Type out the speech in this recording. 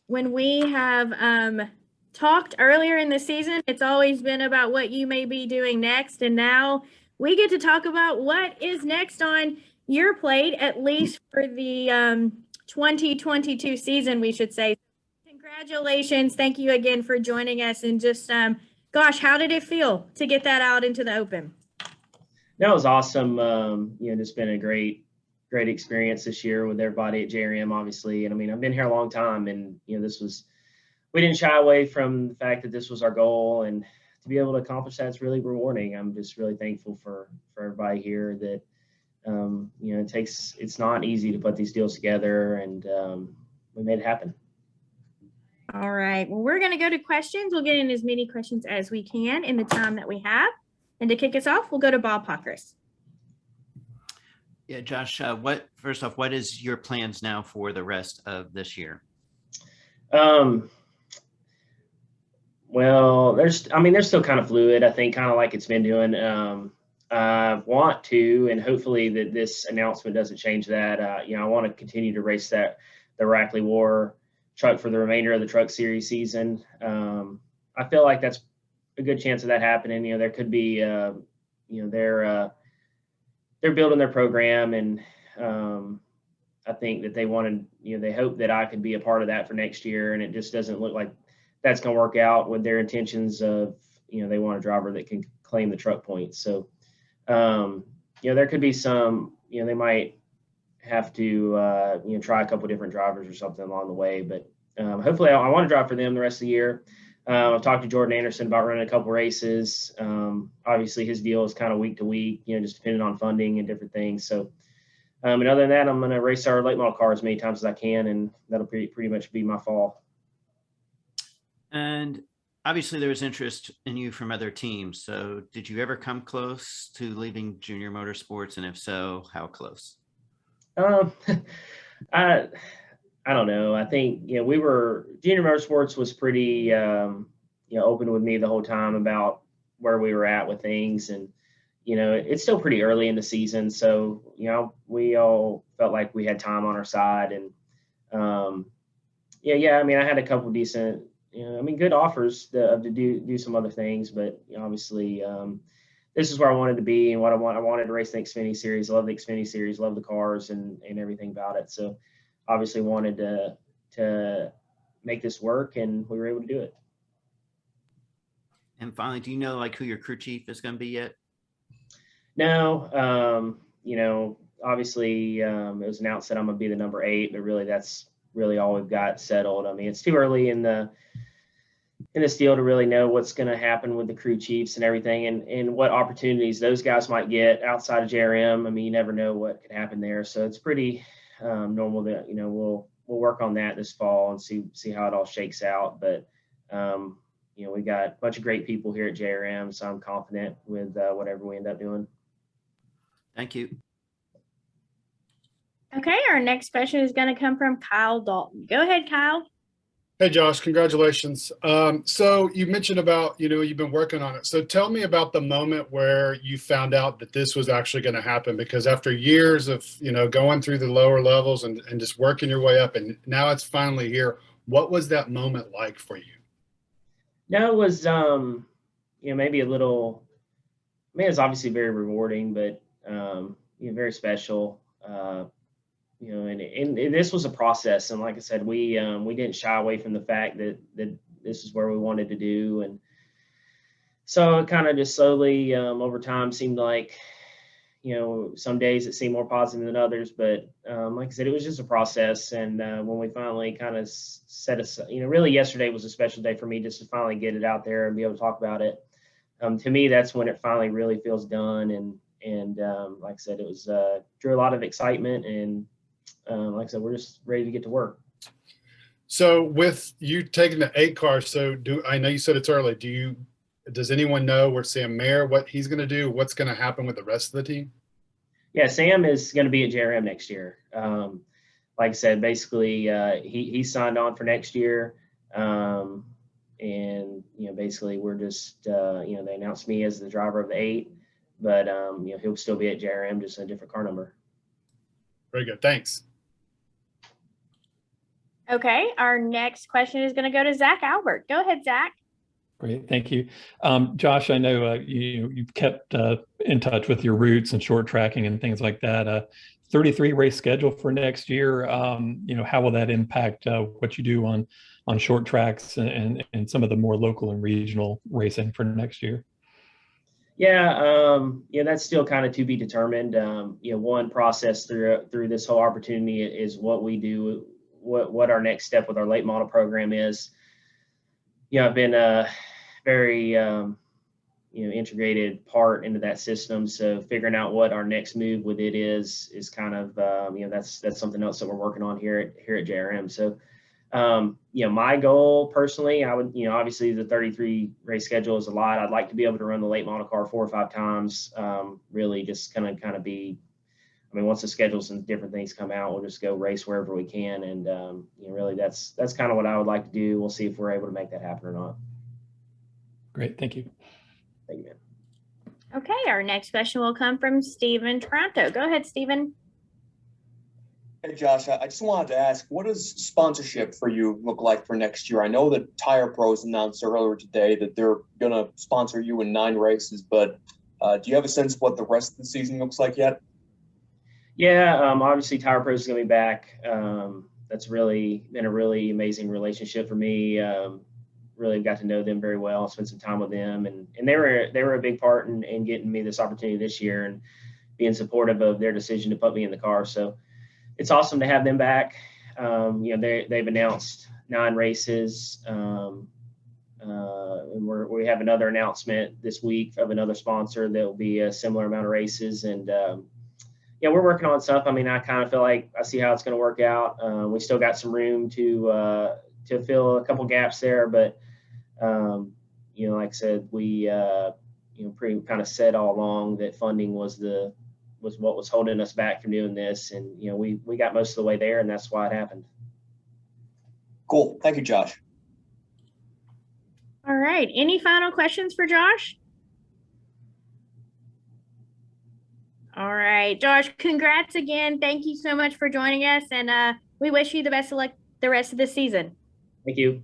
when we have talked earlier in the season, it's always been about what you may be doing next. And now we get to talk about what is next on your plate, at least for the 2022 season, we should say. Congratulations. Thank you again for joining us. And just, gosh, how did it feel to get that out into the open? That was awesome. It's been a great experience this year with everybody at JRM, obviously. And I mean, I've been here a long time, and we didn't shy away from the fact that this was our goal, and to be able to accomplish that is really rewarding. I'm just really thankful for everybody here that, it's not easy to put these deals together, and we made it happen. All right. Well, we're going to go to questions. We'll get in as many questions as we can in the time that we have. And to kick us off, we'll go to Bob Pockris. Yeah, Josh, first off, what is your plans now for the rest of this year? Well, they're still kind of fluid, I think, kind of like it's been doing. I want to, and hopefully that this announcement doesn't change that. I want to continue to race the Rackley War truck for the remainder of the Truck Series season. I feel like that's a good chance of that happening. There could be, they're building their program, and I think that they wanted, they hope that I could be a part of that for next year, and it just doesn't look like that's going to work out with their intentions of, they want a driver that can claim the truck points. So, there could be some, they might have to, try a couple different drivers or something along the way, but hopefully I want to drive for them the rest of the year. I've talked to Jordan Anderson about running a couple races. Obviously his deal is kind of week to week, just depending on funding and different things. So, and other than that, I'm going to race our late model cars as many times as I can, and that'll pretty much be my fall. And obviously there was interest in you from other teams. So did you ever come close to leaving Junior Motorsports? And if so, how close? I don't know. I think, Junior Motorsports was pretty, open with me the whole time about where we were at with things. And, it's still pretty early in the season. So, we all felt like we had time on our side. And, I had a couple decent, good offers to do some other things. But obviously, this is where I wanted to be and what I wanted to race the Xfinity Series. I love the Xfinity Series, love the cars and everything about it. So, obviously wanted to make this work, and we were able to do it. And finally, do you know who your crew chief is going to be yet? No, obviously it was announced that I'm going to be the number 8, but really that's really all we've got settled. I mean, it's too early in this deal to really know what's going to happen with the crew chiefs and everything, and what opportunities those guys might get outside of JRM. I mean, you never know what could happen there. So it's pretty normal that, we'll work on that this fall and see how it all shakes out. But, we got a bunch of great people here at JRM, so I'm confident with whatever we end up doing. Thank you. Okay, our next question is going to come from Kyle Dalton. Go ahead, Kyle. Hey, Josh, congratulations. So you mentioned about, you've been working on it. So tell me about the moment where you found out that this was actually going to happen, because after years of, going through the lower levels and just working your way up, and now it's finally here. What was that moment like for you? No, it was, maybe a little, it was obviously very rewarding, but, very special. And this was a process. And like I said, we didn't shy away from the fact that this is where we wanted to do. And so it kind of just slowly over time seemed like, some days it seemed more positive than others, but like I said, it was just a process. And when we finally kind of set aside, really yesterday was a special day for me just to finally get it out there and be able to talk about it. To me, that's when it finally really feels done. And like I said, it was drew a lot of excitement, and like I said, we're just ready to get to work. So with you taking the 8 cars, I know you said it's early. Does anyone know where Sam Mayer, what he's going to do? What's going to happen with the rest of the team? Yeah, Sam is going to be at JRM next year. Like I said, basically he signed on for next year. And, basically we're just, they announced me as the driver of the 8, but, he'll still be at JRM, just a different car number. Very good. Thanks. Okay, our next question is going to go to Zach Albert. Go ahead, Zach. Great, thank you. Josh, I know you've kept in touch with your roots and short tracking and things like that. 33 race schedule for next year. How will that impact what you do on short tracks and some of the more local and regional racing for next year? Yeah, that's still kind of to be determined. One process through this whole opportunity is what we do, what our next step with our late model program is. I've been a very integrated part into that system. So figuring out what our next move with it is kind of that's something else that we're working on here at JRM. So my goal personally, I would obviously the 33 race schedule is a lot. I'd like to be able to run the late model car 4 or 5 times. Really just kind of be. I mean, once the schedules and different things come out, we'll just go race wherever we can. And, really that's kind of what I would like to do. We'll see if we're able to make that happen or not. Great. Thank you. Thank you, man. Okay, our next question will come from Stephen Toronto. Go ahead, Stephen. Hey, Josh, I just wanted to ask, what does sponsorship for you look like for next year? I know that Tire Pros announced earlier today that they're going to sponsor you in 9 races, but do you have a sense of what the rest of the season looks like yet? Yeah, obviously Tire Pros is going to be back. That's really been a really amazing relationship for me. Really got to know them very well, spent some time with them, and they were a big part in getting me this opportunity this year and being supportive of their decision to put me in the car. So it's awesome to have them back. They've announced 9 races, and we have another announcement this week of another sponsor that will be a similar amount of races. And we're working on stuff. I mean, I kind of feel like I see how it's going to work out. We still got some room to fill a couple gaps there, but like I said, we pretty kind of said all along that funding was what was holding us back from doing this, and we got most of the way there, and that's why it happened. Cool. Thank you, Josh. All right. Any final questions for Josh? All right, Josh, congrats again. Thank you so much for joining us, and we wish you the best of luck the rest of the season. Thank you.